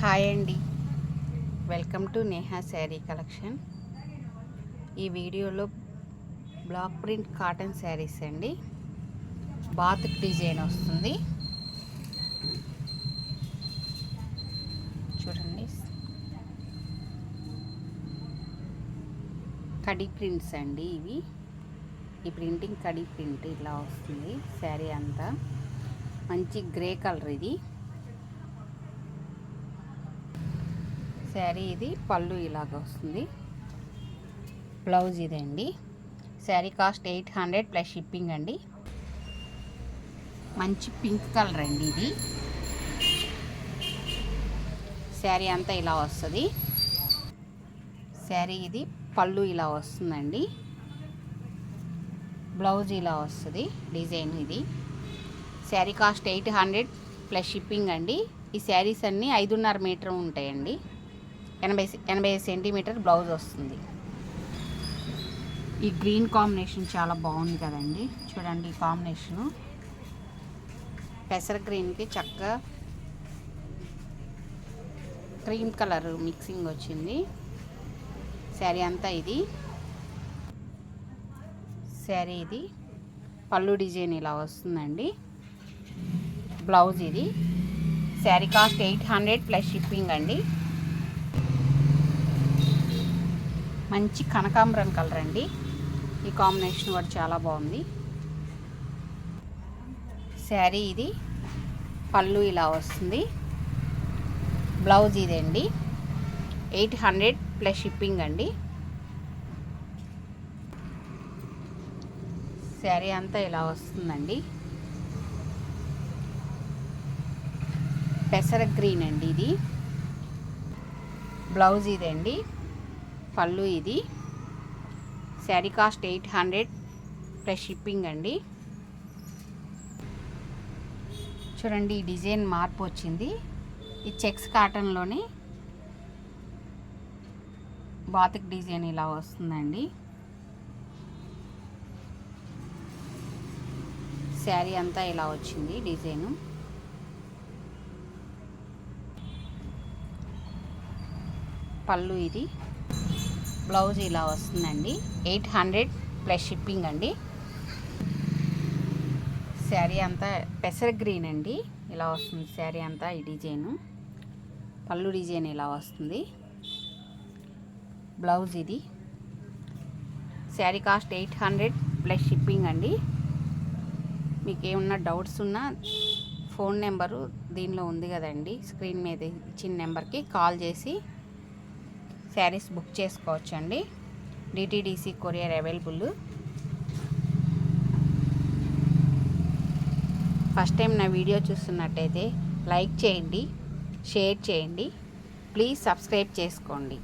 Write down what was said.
Hi అండి, welcome to Neha sari collection. ఈ వీడియోలో బ్లాక్ ప్రింట్ కాటన్ శారీస్ అండి. బాతిక్ డిజైన్ వస్తుంది చూడండి. కడి ప్రింట్స్ అండి ఇవి. ఈ ప్రింటింగ్ కడి ప్రింట్ ఇలా వస్తుంది. శారీ అంతా మంచి గ్రే కలర్. ఇది శారీ, ఇది పళ్ళు ఇలాగ వస్తుంది. బ్లౌజ్ ఇదండి. శారీ కాస్ట్ 800 ప్లస్ షిప్పింగ్ అండి. మంచి పింక్ కలర్ అండి ఇది. శారీ అంతా ఇలా వస్తుంది. శారీ ఇది పళ్ళు ఇలా వస్తుందండి. బ్లౌజ్ ఇలా వస్తుంది. డిజైన్ ఇది. శారీ కాస్ట్ 800 ప్లస్ షిప్పింగ్ అండి. ఈ శారీస్ అన్నీ 5.5 మీటర్ ఉంటాయండి. 80 సెంటీమీటర్ బ్లౌజ్ వస్తుంది. ఈ గ్రీన్ కాంబినేషన్ చాలా బాగుంది కదండి. చూడండి ఈ కాంబినేషను. పెసర గ్రీన్కి చక్కగా క్రీమ్ కలర్ మిక్సింగ్ వచ్చింది. శారీ అంతా ఇది. శారీ ఇది పళ్ళు డిజైన్ ఇలా వస్తుందండి. బ్లౌజ్ ఇది. శారీ కాస్ట్ 800 ప్లస్ షిప్పింగ్ అండి. మంచి కనకాంబరం కలర్ అండి. ఈ కాంబినేషన్ కూడా చాలా బాగుంది. శారీ ఇది పళ్ళు ఇలా వస్తుంది. బ్లౌజ్ ఇదండి. 800 ప్లస్ షిప్పింగ్ అండి. శారీ అంతా ఇలా వస్తుందండి. పెసర గ్రీన్ అండి ఇది. బ్లౌజ్ ఇదండి. పళ్ళు ఇది. శారీ కాస్ట్ 800 ప్లస్ షిప్పింగ్ అండి. చూడండి ఈ డిజైన్ మార్పు వచ్చింది. ఈ చెక్స్ కాటన్లోనే బాతిక్ డిజైన్ ఇలా వస్తుందండి. శారీ అంతా ఇలా వచ్చింది డిజైను. పళ్ళు ఇది. బ్లౌజ్ ఇలా వస్తుందండి. 800 ప్లస్ షిప్పింగ్ అండి. శారీ అంతా పెసర గ్రీన్ అండి ఇలా వస్తుంది. శారీ అంతా ఈ డిజైను. పళ్ళు డిజైన్ ఇలా వస్తుంది. బ్లౌజ్ ఇది. శారీ కాస్ట్ 800 ప్లస్ షిప్పింగ్ అండి. మీకు ఏమన్నా డౌట్స్ ఉన్నా ఫోన్ నెంబరు దీనిలో ఉంది కదండి, స్క్రీన్ మీద ఇచ్చిన నెంబర్కి కాల్ చేసి శారీస్ బుక్ చేసుకోవచ్చు అండి. DTDC courier available. First time నా వీడియో చూస్తున్నట్టయితే లైక్ చేయండి, షేర్ చేయండి, ప్లీజ్ సబ్స్క్రైబ్ చేసుకోండి.